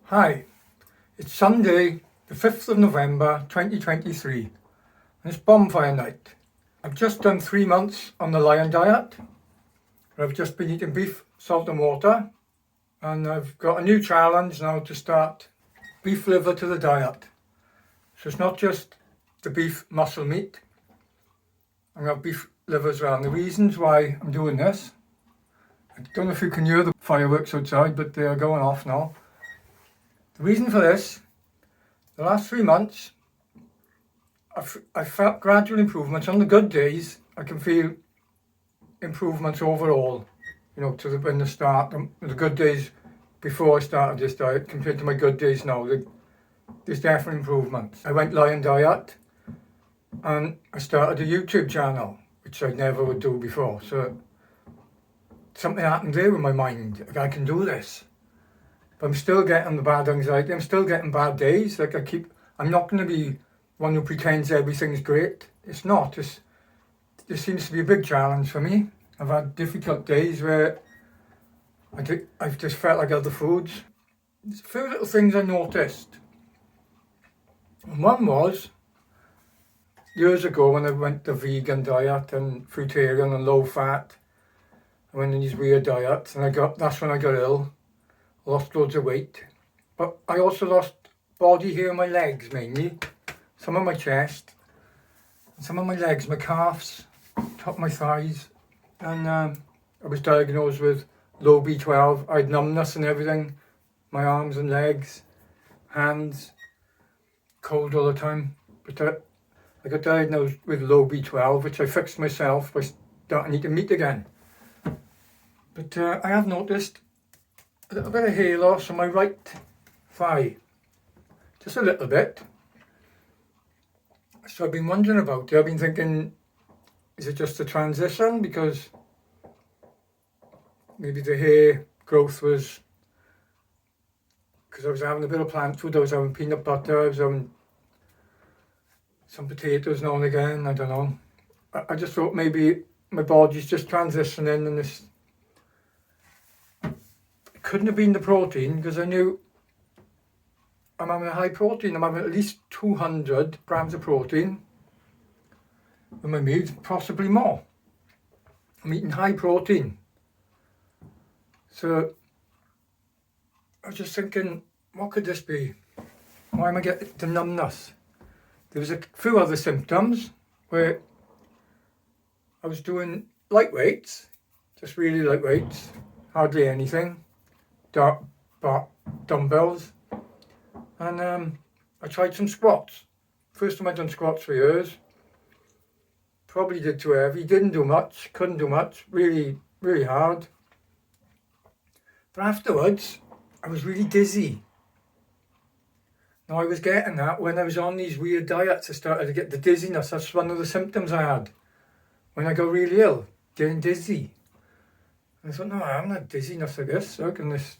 Hi, it's Sunday, the 5th of November 2023, and it's bonfire night. I've just done 3 months on the Lion diet. I've just been eating beef, salt and water, and I've got a new challenge now to start beef liver to the diet. So it's not just the beef muscle meat, I'm going to have beef liver as well. And the reasons why I'm doing this, I don't know if you can hear the fireworks outside, but they are going off now. The reason for this, the last 3 months, I've felt gradual improvements. On the good days, I can feel improvements overall, when the good days before I started this diet compared to my good days now. There's definitely improvements. I went Lion diet and I started a YouTube channel, which I never would do before. So something happened there in my mind, like I can do this. But I'm still getting the bad anxiety, I'm still getting bad days. I'm not going to be one who pretends everything's great. It's not. This seems to be a big challenge for me. I've had difficult days where I've just felt like other foods. There's a few little things I noticed. And one was, years ago when I went the vegan diet and fruitarian and low fat, I went on these weird diets and that's when I got ill. Lost loads of weight, but I also lost body hair on my legs mainly, some on my chest, and some on my legs, my calves, top of my thighs, and I was diagnosed with low B12. I had numbness and everything, my arms and legs, hands, cold all the time, but I got diagnosed with low B12, which I fixed myself by starting eating meat again. But I have noticed a little bit of hair loss on my right thigh, just a little bit. So I've been wondering about it. I've been thinking, is it just a transition? Because maybe the hair growth was because I was having a bit of plant food. I was having peanut butter, I was having some potatoes now and again, I don't know. I just thought maybe my body's just transitioning and this couldn't have been the protein, because I knew I'm having a high protein. I'm having at least 200 grams of protein in my meals, possibly more. I'm eating high protein. So I was just thinking, what could this be? Why am I getting the numbness? There was a few other symptoms where I was doing light weights, just really light weights, hardly anything. Dumbbells, and I tried some squats. First time I'd done squats for years. Probably did too heavy, didn't do much, couldn't do much, really, really hard. But afterwards, I was really dizzy. Now I was getting that when I was on these weird diets. I started to get the dizziness. That's one of the symptoms I had when I got really ill, getting dizzy. I thought, no, I haven't had dizziness like this, like in this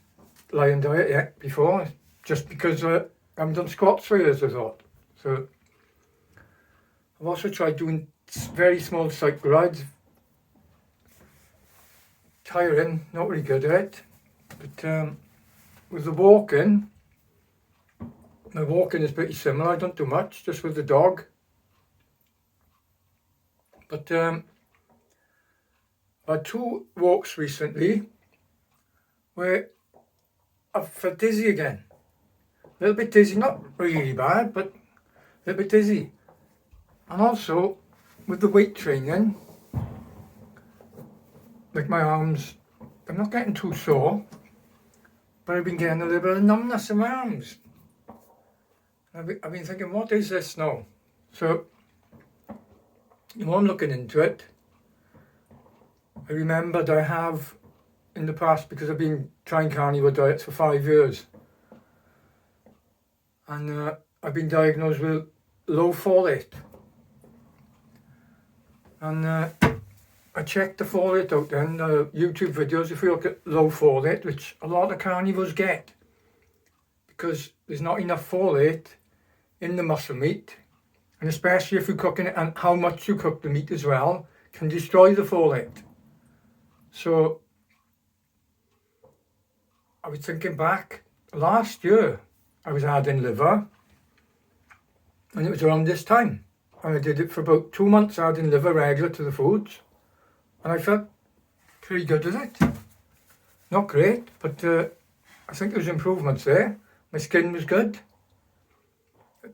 Lion diet yet before, just because I haven't done squats for years, I thought. So I've also tried doing very small cycle rides. Tiring, not really good at it. But with the walking, my walking is pretty similar. I don't do much, just with the dog. But I had 2 walks recently where I felt dizzy again. A little bit dizzy, not really bad, but a little bit dizzy. And also, with the weight training, like my arms, I'm not getting too sore, but I've been getting a little bit of numbness in my arms. I've been thinking, what is this now? So, I'm looking into it. I remembered I have in the past, because I've been trying carnivore diets for 5 years, and I've been diagnosed with low folate. And I checked the folate out then, YouTube videos. If you look at low folate, which a lot of carnivores get, because there's not enough folate in the muscle meat, and especially if you're cooking it, and how much you cook the meat as well can destroy the folate. So I was thinking back last year I was adding liver, and it was around this time. And I did it for about 2 months, adding liver regular to the foods. And I felt pretty good with it. Not great, but I think there was improvements there. My skin was good.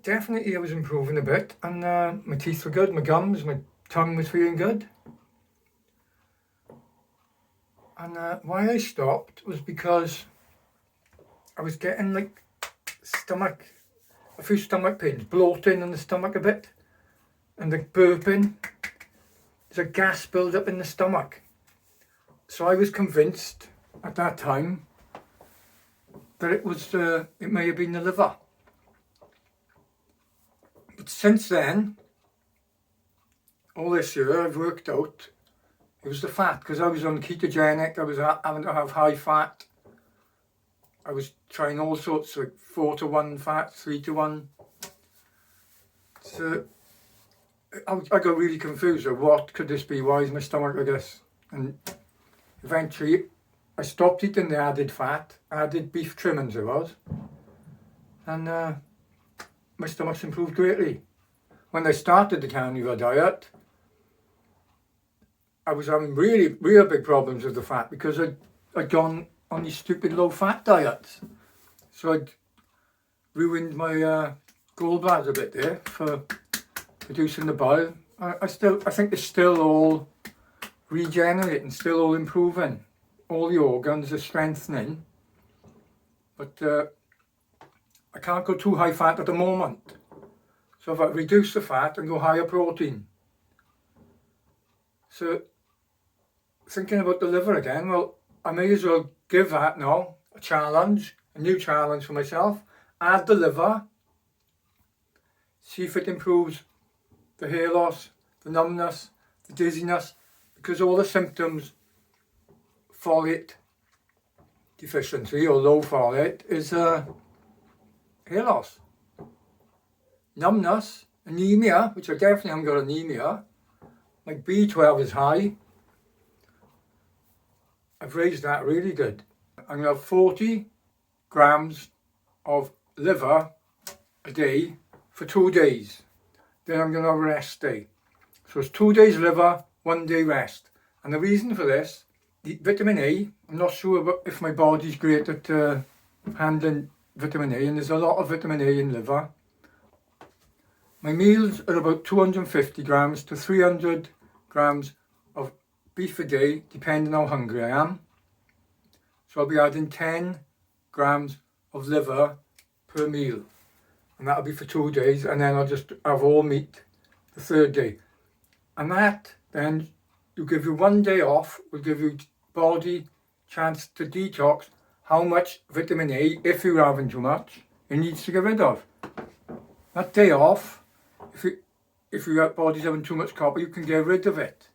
Definitely I was improving a bit, and my teeth were good, my gums, my tongue was feeling good. And why I stopped was because I was getting like a few stomach pains, bloating in the stomach a bit, and like burping. There's a gas build up in the stomach. So I was convinced at that time that it may have been the liver. But since then, all this year, I've worked out it was the fat, because I was on ketogenic, I was having to have high fat. I was trying all sorts, like 4-to-1 fat, 3-to-1. So I got really confused of what could this be, why is my stomach like this? And eventually I stopped eating the added fat, added beef trimmings it was, and my stomach's improved greatly. When I started the carnivore diet, I was having real big problems with the fat because I'd gone on these stupid low fat diets. So I'd ruined my gallbladder a bit there for producing the bile. I think it's still all regenerating, still all improving. All the organs are strengthening, but I can't go too high fat at the moment. So if I reduce the fat and go higher protein. So thinking about the liver again, well, I may as well give that now a challenge, a new challenge for myself. Add the liver, see if it improves the hair loss, the numbness, the dizziness, because all the symptoms, folate deficiency or low folate, is hair loss. Numbness, anemia, which I definitely haven't got anemia. My B12 is high. I've raised that really good. I'm going to have 40 grams of liver a day for 2 days. Then I'm going to have a rest day. So it's 2 days liver, 1 day rest. And the reason for this, the vitamin A, I'm not sure if my body's great at handling vitamin A, and there's a lot of vitamin A in liver. My meals are about 250 grams to 300 grams of beef a day, depending how hungry I am. So I'll be adding 10 grams of liver per meal. And that'll be for 2 days, and then I'll just have all meat the third day. And that then will give you 1 day off, will give you body chance to detox how much vitamin A, if you're having too much, it needs to get rid of. That day off, if your body's having too much copper, you can get rid of it.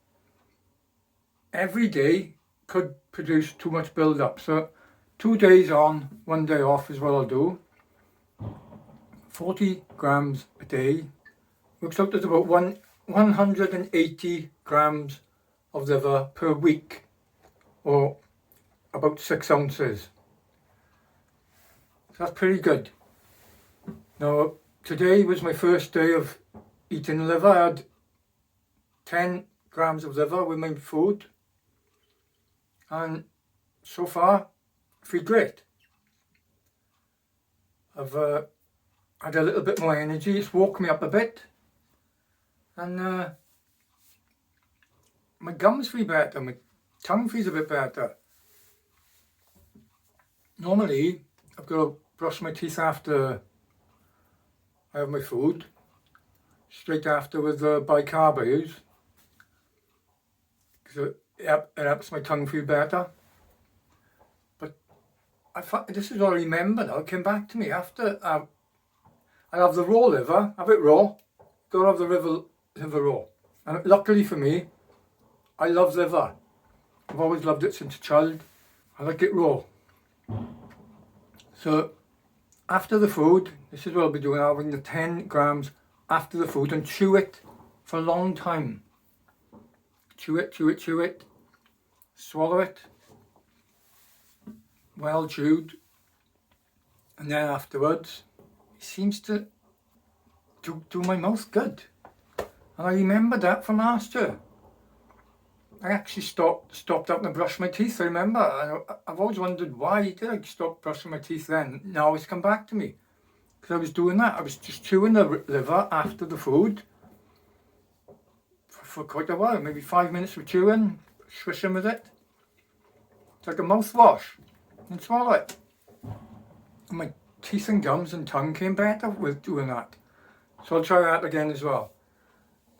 Every day could produce too much build-up. So 2 days on, 1 day off is what I'll do. 40 grams a day. Works out to about 180 grams of liver per week, or about 6 ounces. So that's pretty good. Now, today was my first day of eating liver. I had 10 grams of liver with my food, and so far I feel great. I've had a little bit more energy. It's woke me up a bit, and my gums feel better, my tongue feels a bit better. Normally I've got to brush my teeth after I have my food, straight after with the bicarb I use, because it helps my tongue feel better. But this is what I remember now. It came back to me after I have the raw liver, have it raw, don't have the liver raw. And luckily for me, I love liver. I've always loved it since a child. I like it raw. So after the food, this is what I'll be doing. I'll bring the 10 grams after the food and chew it for a long time. Chew it, chew it, chew it. Swallow it. Well chewed. And then afterwards, it seems to do my mouth good. And I remember that from last year. I actually stopped up and brushed my teeth, I remember. I've always wondered why did I stop brushing my teeth then. Now it's come back to me. Because I was doing that. I was just chewing the liver after the food for quite a while. Maybe 5 minutes of chewing, swishing with it. It's like a mouthwash. And swallow it. And my teeth and gums and tongue came better with doing that. So I'll try that again as well.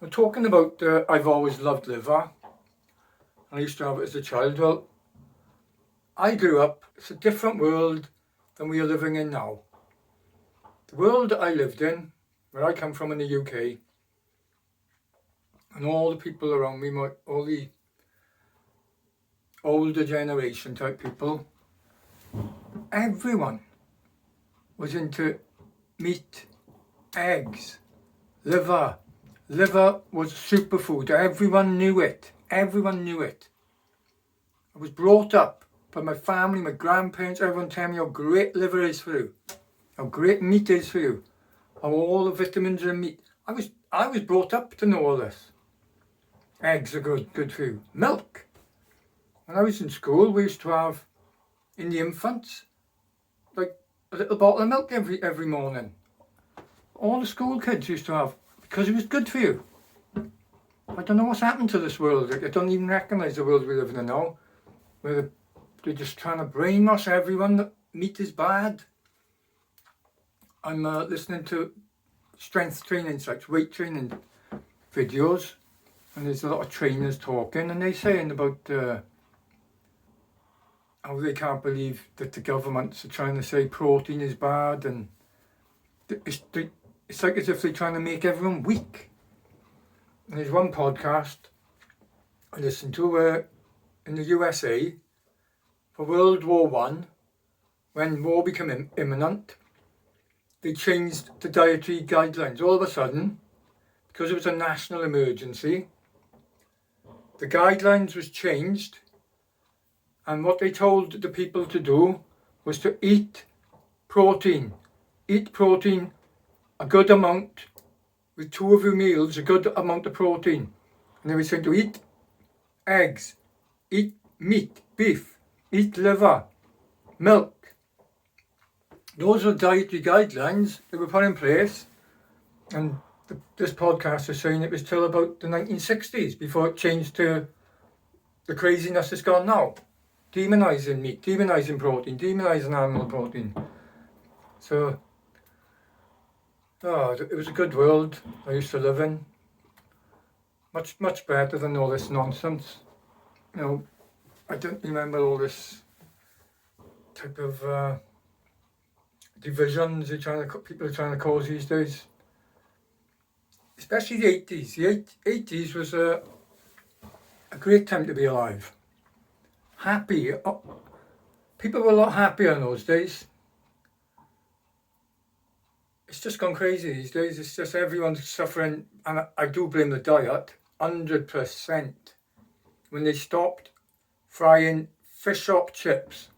We're talking about I've always loved liver. I used to have it as a child. Well, I grew up, it's a different world than we are living in now. The world that I lived in, where I come from in the UK, and all the people around me, all the older generation type people, everyone was into meat, eggs, liver. Liver was superfood. Everyone knew it. Everyone knew it. I was brought up by my family, my grandparents, everyone telling me how great liver is for you, how great meat is for you, how all the vitamins are in meat. I was brought up to know all this. Eggs are good for you. Milk. When I was in school, we used to have, in the infants, like a little bottle of milk every morning. All the school kids used to have, because it was good for you. I don't know what's happened to this world. I don't even recognise the world we live in now, where they're just trying to brainwash everyone that meat is bad. I'm listening to strength training sites, weight training videos, and there's a lot of trainers talking, and they're saying about how they can't believe that the governments are trying to say protein is bad, and it's like as if they're trying to make everyone weak. And there's one podcast I listened to where in the USA, for World War I, when war became imminent, they changed the dietary guidelines. All of a sudden, because it was a national emergency, the guidelines was changed, and what they told the people to do was to eat protein a good amount, with 2 of your meals, a good amount of protein. And they were saying to eat eggs, eat meat, beef, eat liver, milk. Those are dietary guidelines that were put in place, and this podcast is saying it was till about the 1960s before it changed to the craziness it's gone now. Demonising meat, demonising protein, demonising animal protein. So, it was a good world I used to live in. Much better than all this nonsense. You know, I don't remember all this type of divisions people are trying to cause these days. Especially the 80s. The 80s was a great time to be alive. Happy. People were a lot happier in those days. It's just gone crazy these days. It's just everyone's suffering, and I do blame the diet, 100%. When they stopped frying fish shop chips,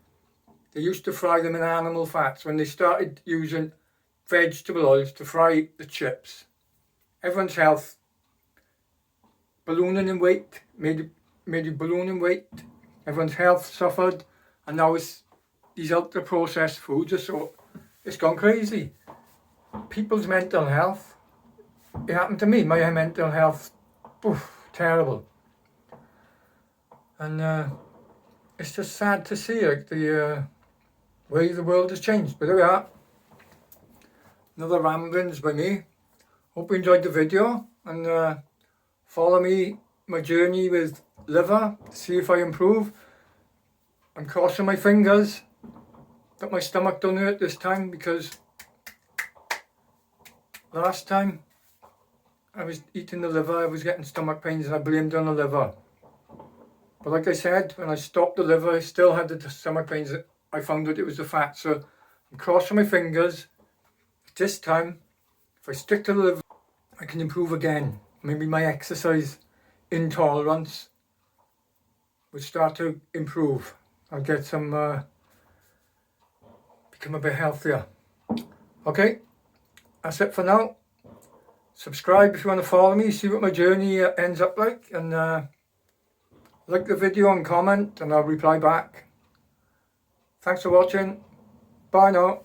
they used to fry them in animal fats. When they started using vegetable oils to fry the chips, everyone's health ballooning in weight, made it balloon in weight. Everyone's health suffered, and now it's these ultra processed foods. It's gone crazy. People's mental health, it happened to me, my mental health, terrible. And it's just sad to see the way the world has changed. But there we are. Another ramblings by me. Hope you enjoyed the video, and follow my journey with liver, see if I improve. I'm crossing my fingers that my stomach don't hurt this time, because last time I was eating the liver, I was getting stomach pains and I blamed it on the liver. But like I said, when I stopped the liver, I still had the stomach pains. I found that it was the fat. So I'm crossing my fingers. This time, if I stick to the liver, I can improve again. Maybe my exercise intolerance will start to improve. I'll get some, become a bit healthier. Okay, that's it for now. Subscribe if you want to follow me, see what my journey ends up like, and like the video and comment and I'll reply back. Thanks for watching. Bye now.